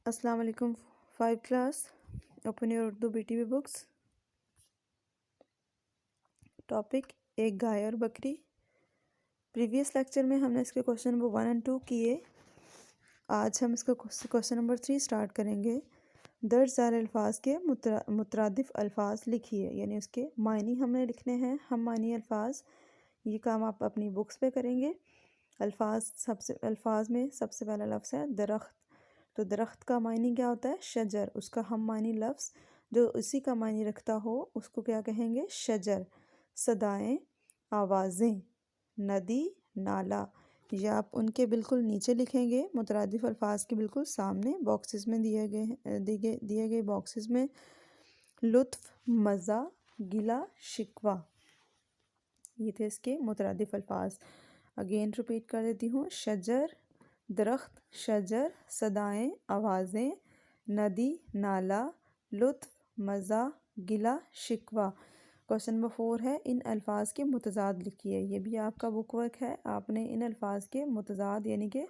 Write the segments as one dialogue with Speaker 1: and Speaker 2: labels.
Speaker 1: السلام علیکم 5 class open your Urdu BTV books. Topic ایک گائے اور بکری. پریویس لیکچر میں ہم نے اس کے کوشچن نمبر 1 اور 2 کیے. آج ہم اس کا کوشچن نمبر 3 سٹارٹ کریں گے. درج ذیل الفاظ کے مترادف الفاظ لکھیے، یعنی اس کے معنی ہم نے لکھنے ہیں. ہم معنی الفاظ، یہ کام آپ اپنی بکس پہ کریں گے. الفاظ میں سب سے پہلا لفظ ہے درخت. تو درخت کا معنی کیا ہوتا ہے؟ شجر. اس کا ہم معنی لفظ جو اسی کا معنی رکھتا ہو اس کو کیا کہیں گے؟ شجر. صدائیں، آوازیں، ندی، نالا، یہ آپ ان کے بالکل نیچے لکھیں گے، مترادف الفاظ کے بالکل سامنے باکسز میں دیے گئے باکسز میں. لطف، مزہ، گلہ، شکوہ، یہ تھے اس کے مترادف الفاظ. اگین ریپیٹ کر دیتی ہوں. شجر، درخت، شجر، صدائیں، آوازیں، ندی، نالا، لطف، مزہ، گلہ، شکوہ. کوشچن نمبر 4 ہے ان الفاظ کے متضاد لکھیے. یہ بھی آپ کا بک ورک ہے. آپ نے ان الفاظ کے متضاد یعنی کہ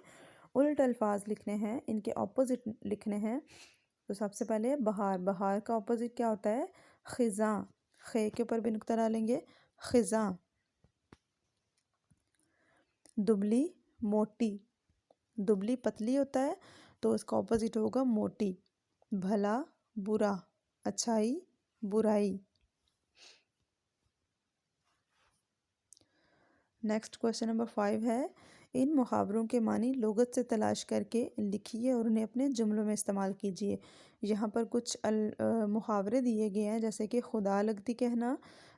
Speaker 1: الٹ الفاظ لکھنے ہیں، ان کے اپوزٹ لکھنے ہیں. تو سب سے پہلے بہار. بہار کا اپوزٹ کیا ہوتا ہے؟ خزاں. خے کے اوپر بھی نقطہ ڈالیں گے. خزاں. دبلی، موٹی. دبلی پتلی ہوتا ہے تو اس کا اپوزٹ ہوگا موٹی. بھلا، برا. اچھائی، برائی. نیکسٹ کوشچن نمبر 5 ہے ان محاوروں کے معنی لغت سے تلاش کر کے لکھیے اور انہیں اپنے جملوں میں استعمال کیجیے. یہاں پر کچھ محاورے دیے گئے ہیں، جیسے کہ خدا لگتی کہنا،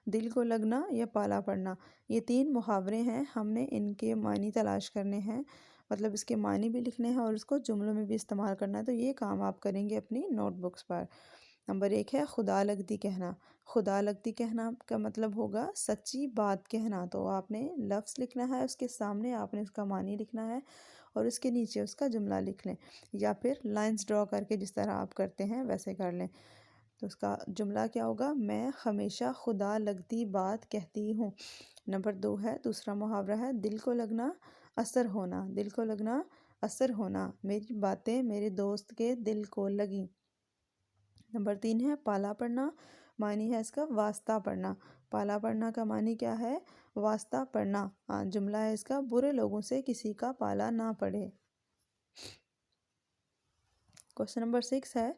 Speaker 1: دل کو لگنا یا پالا پڑنا. یہ 3 محاورے ہیں. ہم نے ان کے معنی تلاش کرنے ہیں، مطلب اس کے معنی بھی لکھنے ہیں اور اس کو جملوں میں بھی استعمال کرنا ہے. تو یہ کام آپ کریں گے اپنی نوٹ بکس پر. نمبر 1 ہے خدا لگتی کہنا. خدا لگتی کہنا کا مطلب ہوگا سچی بات کہنا. تو آپ نے لفظ لکھنا ہے، اس کے سامنے آپ نے اس کا معنی لکھنا ہے اور اس کے نیچے اس کا جملہ لکھ لیں، یا پھر لائنز ڈرا کر کے جس طرح آپ کرتے ہیں ویسے کر لیں. تو اس کا جملہ کیا ہوگا؟ میں ہمیشہ خدا لگتی بات کہتی ہوں. نمبر 2 ہے دوسرا محاورہ ہے دل کو لگنا، اثر ہونا. دل کو لگنا، اثر ہونا. میری باتیں میرے دوست کے دل کو لگیں. نمبر 3 ہے پالا پڑنا. معنی ہے اس کا واسطہ پڑنا. پالا پڑنا کا معنی کیا ہے؟ واسطہ پڑنا. جملہ ہے اس کا برے لوگوں سے کسی کا پالا نہ پڑے. کوشچن نمبر 6 ہے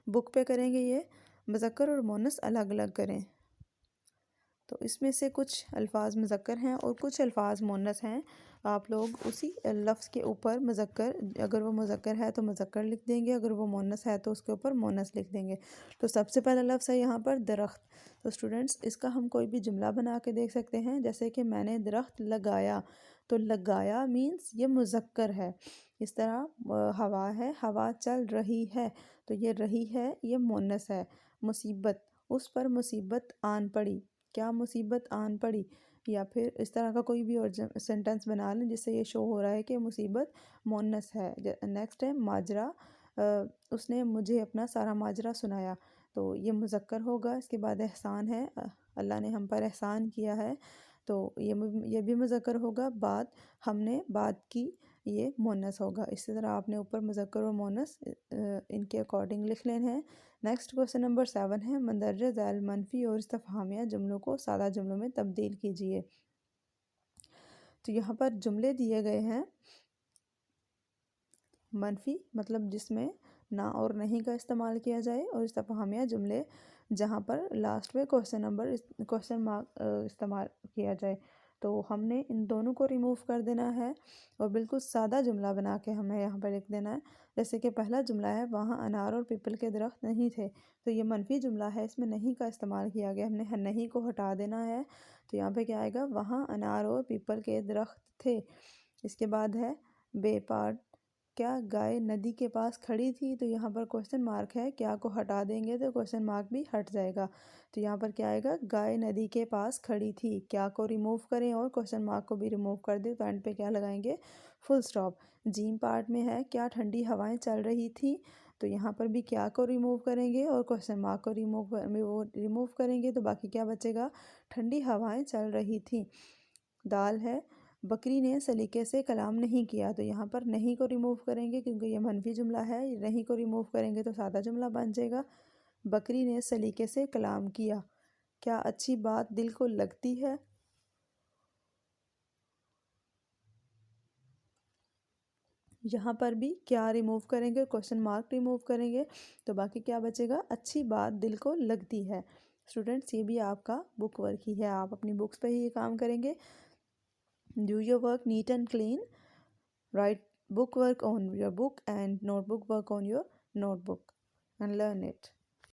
Speaker 1: بک پہ کریں گے یہ. مذکر اور مونس الگ الگ کریں. تو اس میں سے کچھ الفاظ مذکر ہیں اور کچھ الفاظ مونس ہیں. آپ لوگ اسی لفظ کے اوپر مذکر، اگر وہ مذکر ہے تو مذکر لکھ دیں گے، اگر وہ مونس ہے تو اس کے اوپر مونس لکھ دیں گے. تو سب سے پہلا لفظ ہے یہاں پر درخت. تو اسٹوڈنٹس اس کا ہم کوئی بھی جملہ بنا کے دیکھ سکتے ہیں، جیسے کہ میں نے درخت لگایا. تو لگایا مینس یہ مذکر ہے. اس طرح ہوا ہے، ہوا چل رہی ہے. تو یہ رہی ہے یہ مونس ہے. مصیبت، اس پر مصیبت آن پڑی. کیا مصیبت آن پڑی؟ یا پھر اس طرح کا کوئی بھی اور سینٹنس بنا لیں جس سے یہ شو ہو رہا ہے کہ مصیبت مونس ہے. نیکسٹ ہے ماجرا. اس نے مجھے اپنا سارا ماجرا سنایا. تو یہ مذکر ہوگا. اس کے بعد احسان ہے، اللہ نے ہم پر احسان کیا ہے. تو یہ بھی مذکر ہوگا. بات، ہم نے بات کی، یہ مونس ہوگا. اسی طرح آپ نے اوپر مذکر اور مونس ان کے اکارڈنگ لکھ لینے ہیں. نیکسٹ کوشچن نمبر 7 ہے مندرجہ ذیل منفی اور استفہامیہ جملوں کو سادہ جملوں میں تبدیل کیجیے. تو یہاں پر جملے دیے گئے ہیں منفی مطلب جس میں نہ اور نہیں کا استعمال کیا جائے، اور استفہامیہ جملے جہاں پر لاسٹ میں کوشچن مارک استعمال کیا جائے. تو ہم نے ان دونوں کو ریموو کر دینا ہے اور بالکل سادہ جملہ بنا کے ہمیں یہاں پر لکھ دینا ہے. جیسے کہ پہلا جملہ ہے وہاں انار اور پیپل کے درخت نہیں تھے. تو یہ منفی جملہ ہے، اس میں نہیں کا استعمال کیا گیا. ہم نے نہیں کو ہٹا دینا ہے. تو یہاں پہ کیا آئے گا؟ وہاں انار اور پیپل کے درخت تھے. اس کے بعد ہے بے پارٹ. کیا گائے ندی کے پاس کھڑی تھی؟ تو یہاں پر کوشچن مارک ہے، کیا کو ہٹا دیں گے تو کوشچن مارک بھی ہٹ جائے گا. تو یہاں پر کیا آئے گا؟ گائے ندی کے پاس کھڑی تھی. کیا کو ریموو کریں اور کوشچن مارک کو بھی ریموو کر دیں تو اینڈ پہ کیا لگائیں گے؟ فل سٹاپ. جیم پارٹ میں ہے کیا ٹھنڈی ہوائیں چل رہی تھی؟ تو یہاں پر بھی کیا کو ریموو کریں گے اور کوشچن مارک کو ریموو کریں گے تو باقی کیا بچے گا؟ ٹھنڈی ہوائیں چل رہی تھیں. دال ہے بکری نے سلیقے سے کلام نہیں کیا، تو یہاں پر نہیں کو ریموو کریں گے کیونکہ یہ منفی جملہ ہے، نہیں کو ریموو کریں گے تو سادہ جملہ بن جائے گا۔ بکری نے سلیقے سے کلام کیا، کیا اچھی بات دل کو لگتی ہے؟ یہاں پر بھی کیا ریموو کریں گے، کوشچن مارک ریموو کریں گے، تو باقی کیا بچے گا؟ اچھی بات دل کو لگتی ہے۔ اسٹوڈنٹس یہ بھی آپ کا بک ورک ہی ہے، آپ اپنی بکس پہ ہی یہ کام کریں گے۔ Do your work neat and clean, write book work on your book and notebook work on your notebook and learn it.